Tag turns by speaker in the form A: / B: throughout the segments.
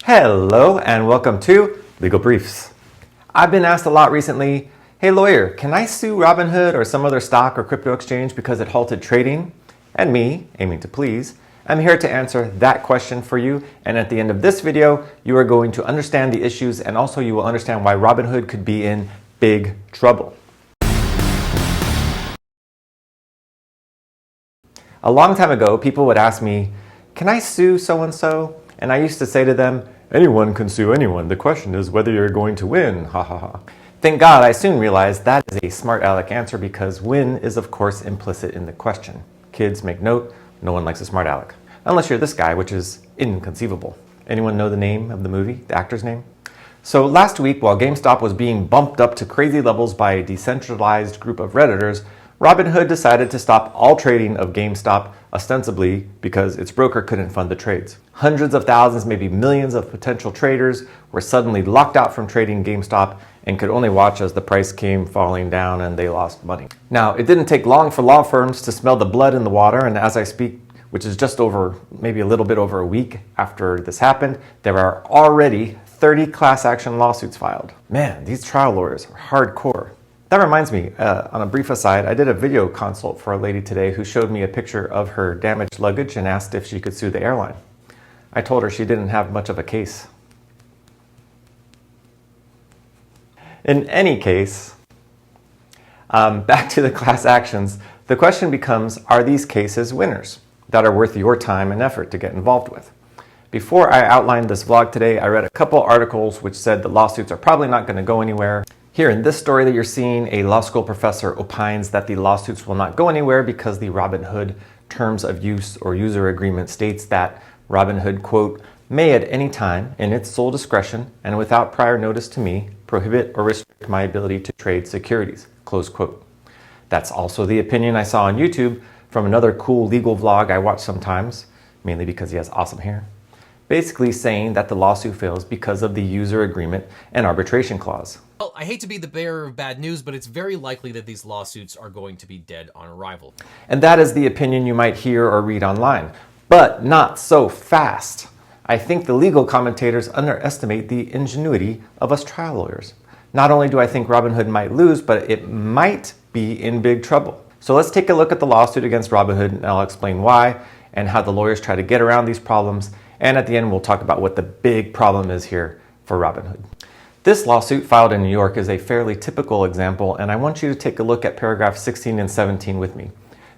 A: Hello and welcome to Legal Briefs. I've been asked a lot recently, hey lawyer, can I sue Robinhood or some other stock or crypto exchange because it halted trading? And me, aiming to please, I'm here to answer that question for you. And at the end of this video, you are going to understand the issues and also you will understand why Robinhood could be in big trouble. A long time ago, people would ask me, can I sue so-and-so? And I used to say to them, anyone can sue anyone. The question is whether you're going to win, ha ha ha. Thank God I soon realized that is a smart aleck answer because win is of course implicit in the question. Kids, make note, no one likes a smart aleck. Unless you're this guy, which is inconceivable. Anyone know the name of the movie, the actor's name? So last week, while Gamestop was being bumped up to crazy levels by a decentralized group of Redditors, Robinhood decided to stop all trading of GameStop, ostensibly because its broker couldn't fund the trades. Hundreds of thousands, maybe millions of potential traders were suddenly locked out from trading GameStop and could only watch as the price came falling down and they lost money. Now, it didn't take long for law firms to smell the blood in the water, and as I speak, which is just over, maybe a little bit over a week after this happened, there are already 30 class action lawsuits filed. Man, these trial lawyers are hardcore. That reminds me, on a brief aside, I did a video consult for a lady today who showed me a picture of her damaged luggage and asked if she could sue the airline. I told her she didn't have much of a case. In any case, back to the class actions, the question becomes, are these cases winners that are worth your time and effort to get involved with? Before I outlined this vlog today, I read a couple articles which said the lawsuits are probably not going to go anywhere. Here in this story that you're seeing, a law school professor opines that the lawsuits will not go anywhere because the Robinhood terms of use or user agreement states that Robinhood, quote, may at any time, in its sole discretion and without prior notice to me, prohibit or restrict my ability to trade securities, close quote. That's also the opinion I saw on YouTube from another cool legal vlog I watch sometimes, mainly because he has awesome hair, basically saying that the lawsuit fails because of the user agreement and arbitration clause.
B: Well, I hate to be the bearer of bad news, but it's very likely that these lawsuits are going to be dead on arrival.
A: And that is the opinion you might hear or read online, but not so fast. I think the legal commentators underestimate the ingenuity of us trial lawyers. Not only do I think Robinhood might lose, but it might be in big trouble. So let's take a look at the lawsuit against Robinhood and I'll explain why and how the lawyers try to get around these problems. And at the end, we'll talk about what the big problem is here for Robinhood. This lawsuit filed in New York is a fairly typical example, and I want you to take a look at paragraph 16 and 17 with me.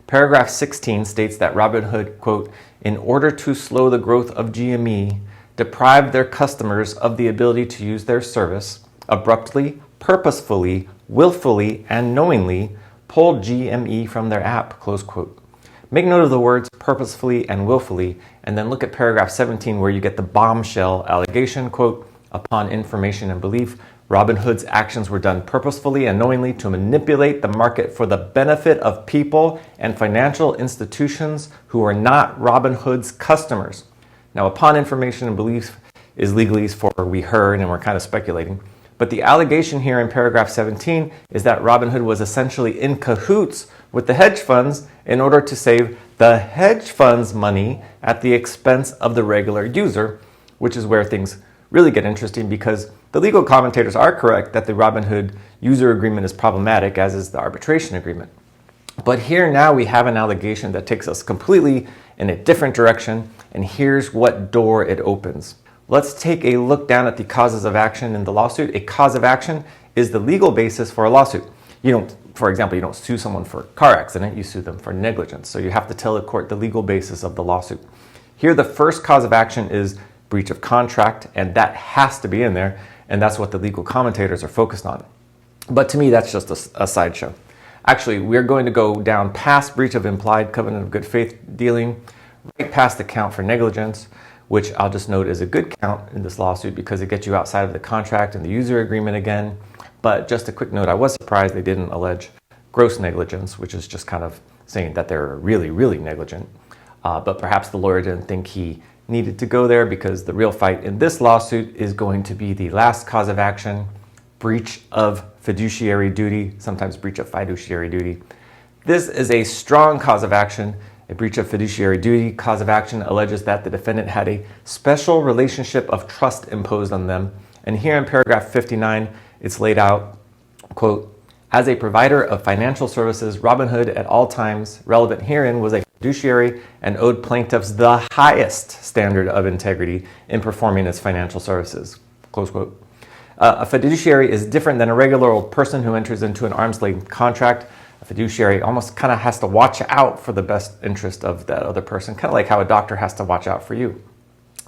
A: Paragraph 16 states that Robinhood, quote, in order to slow the growth of GME, deprived their customers of the ability to use their service, abruptly, purposefully, willfully, and knowingly pulled GME from their app, close quote. Make note of the words purposefully and willfully, and then look at paragraph 17 where you get the bombshell allegation, quote, upon information and belief, Robinhood's actions were done purposefully and knowingly to manipulate the market for the benefit of people and financial institutions who are not Robinhood's customers. Now, upon information and belief is legalese for we heard and we're kind of speculating, but the allegation here in paragraph 17 is that Robinhood was essentially in cahoots with the hedge funds in order to save the hedge funds money at the expense of the regular user, which is where things really get interesting because the legal commentators are correct that the Robinhood user agreement is problematic, as is the arbitration agreement. But here now we have an allegation that takes us completely in a different direction, and here's what door it opens. Let's take a look down at the causes of action in the lawsuit. A cause of action is the legal basis for a lawsuit. For example, you don't sue someone for a car accident, you sue them for negligence. So you have to tell the court the legal basis of the lawsuit. Here, the first cause of action is breach of contract, and that has to be in there, and that's what the legal commentators are focused on. But to me, that's just a sideshow. Actually, we're going to go down past breach of implied covenant of good faith dealing, right past the count for negligence, which I'll just note is a good count in this lawsuit because it gets you outside of the contract and the user agreement again. But just a quick note, I was surprised they didn't allege gross negligence, which is just kind of saying that they're really, really negligent. But perhaps the lawyer didn't think he needed to go there because the real fight in this lawsuit is going to be the last cause of action, breach of fiduciary duty, sometimes breach of fiduciary duty. This is a strong cause of action, A breach of fiduciary duty cause of action alleges that the defendant had a special relationship of trust imposed on them. And here in paragraph 59, it's laid out, quote, as a provider of financial services, Robinhood at all times relevant herein was a fiduciary and owed plaintiffs the highest standard of integrity in performing its financial services, close quote. A fiduciary is different than a regular old person who enters into an arm's length contract. A fiduciary almost kind of has to watch out for the best interest of that other person, kind of like how a doctor has to watch out for you.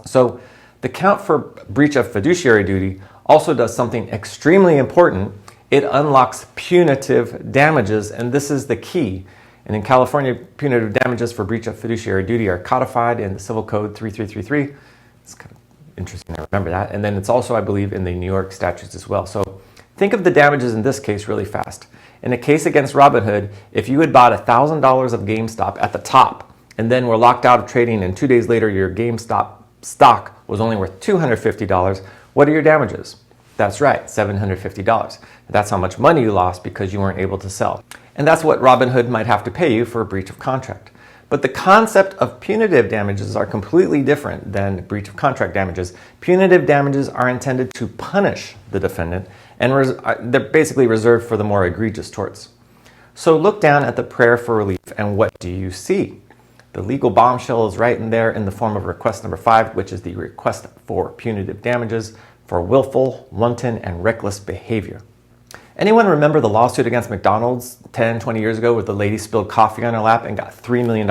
A: So the count for breach of fiduciary duty also does something extremely important. It unlocks punitive damages, and this is the key. And in California, punitive damages for breach of fiduciary duty are codified in the Civil Code 3333. It's kind of interesting to remember that. And then it's also, I believe, in the New York statutes as well. So think of the damages in this case really fast. In a case against Robinhood, if you had bought $1,000 of Gamestop at the top and then were locked out of trading and 2 days later your Gamestop stock was only worth $250, what are your damages? That's right, $750. That's how much money you lost because you weren't able to sell. And that's what Robinhood might have to pay you for a breach of contract. But the concept of punitive damages are completely different than breach of contract damages. Punitive damages are intended to punish the defendant, and they're basically reserved for the more egregious torts. So look down at the prayer for relief, and what do you see? The legal bombshell is right in there in the form of request number 5, which is the request for punitive damages for willful, wanton, and reckless behavior. Anyone remember the lawsuit against McDonald's 10, 20 years ago where the lady spilled coffee on her lap and got $3 million?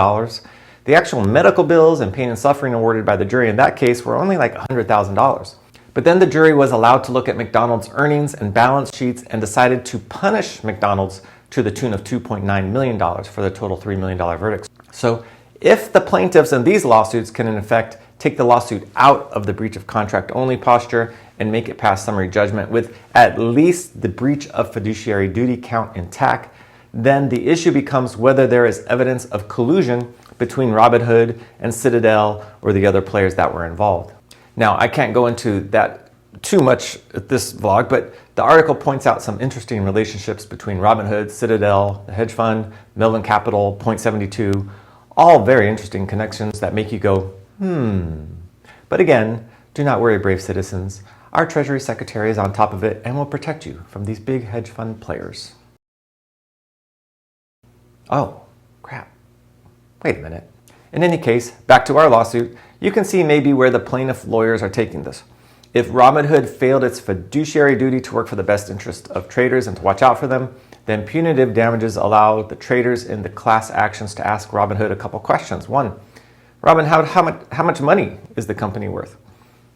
A: The actual medical bills and pain and suffering awarded by the jury in that case were only like $100,000. But then the jury was allowed to look at McDonald's earnings and balance sheets and decided to punish McDonald's to the tune of $2.9 million for the total $3 million verdict. So if the plaintiffs in these lawsuits can in effect take the lawsuit out of the breach of contract only posture and make it past summary judgment with at least the breach of fiduciary duty count intact, then the issue becomes whether there is evidence of collusion between Robinhood and Citadel or the other players that were involved. Now, I can't go into that too much at this vlog, but the article points out some interesting relationships between Robinhood, Citadel, the hedge fund, Melvin Capital, Point 72, all very interesting connections that make you go, But again, do not worry, brave citizens. Our Treasury Secretary is on top of it and will protect you from these big hedge fund players. Oh, crap. Wait a minute. In any case, back to our lawsuit, you can see maybe where the plaintiff lawyers are taking this. If Robinhood failed its fiduciary duty to work for the best interest of traders and to watch out for them, then punitive damages allow the traders in the class actions to ask Robinhood a couple questions. One, Robin, how much money is the company worth?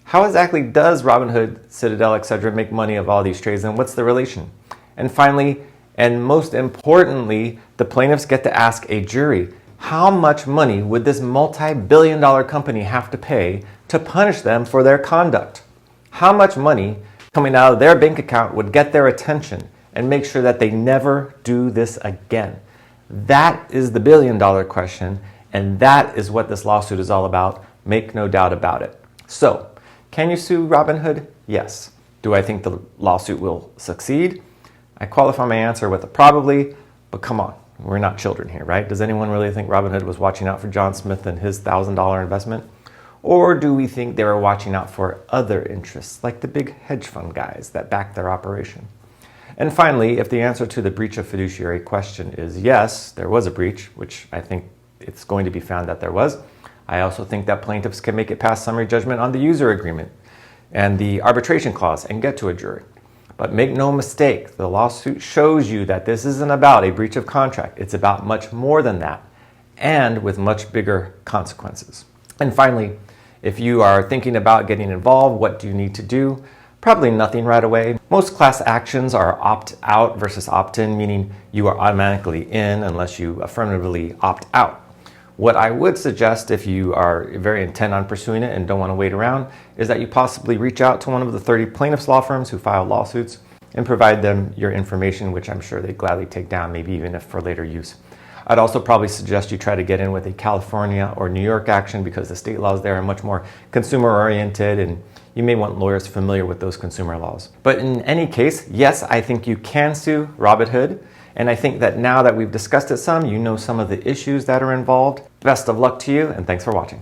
A: How exactly does Robinhood, Citadel, etc. make money of all these trades, and what's the relation? And finally, and most importantly, the plaintiffs get to ask a jury, how much money would this multi-billion-dollar company have to pay to punish them for their conduct? How much money coming out of their bank account would get their attention and make sure that they never do this again? That is the billion-dollar question, and that is what this lawsuit is all about. Make no doubt about it. So, can you sue Robinhood? Yes. Do I think the lawsuit will succeed? I qualify my answer with a probably, but come on, we're not children here, right? Does anyone really think Robinhood was watching out for John Smith and his $1,000 investment? Or do we think they were watching out for other interests, like the big hedge fund guys that back their operation? And finally, if the answer to the breach of fiduciary question is yes, there was a breach, which I think it's going to be found that there was, I also think that plaintiffs can make it past summary judgment on the user agreement and the arbitration clause and get to a jury. But make no mistake, the lawsuit shows you that this isn't about a breach of contract. It's about much more than that, and with much bigger consequences. And finally, if you are thinking about getting involved, what do you need to do? Probably nothing right away. Most class actions are opt-out versus opt-in, meaning you are automatically in unless you affirmatively opt out. What I would suggest if you are very intent on pursuing it and don't want to wait around is that you possibly reach out to one of the 30 plaintiffs' law firms who file lawsuits and provide them your information, which I'm sure they'd gladly take down, maybe even if for later use. I'd also probably suggest you try to get in with a California or New York action because the state laws there are much more consumer-oriented and you may want lawyers familiar with those consumer laws. But in any case, yes, I think you can sue Robinhood. And I think that now that we've discussed it some, you know some of the issues that are involved. Best of luck to you, and thanks for watching.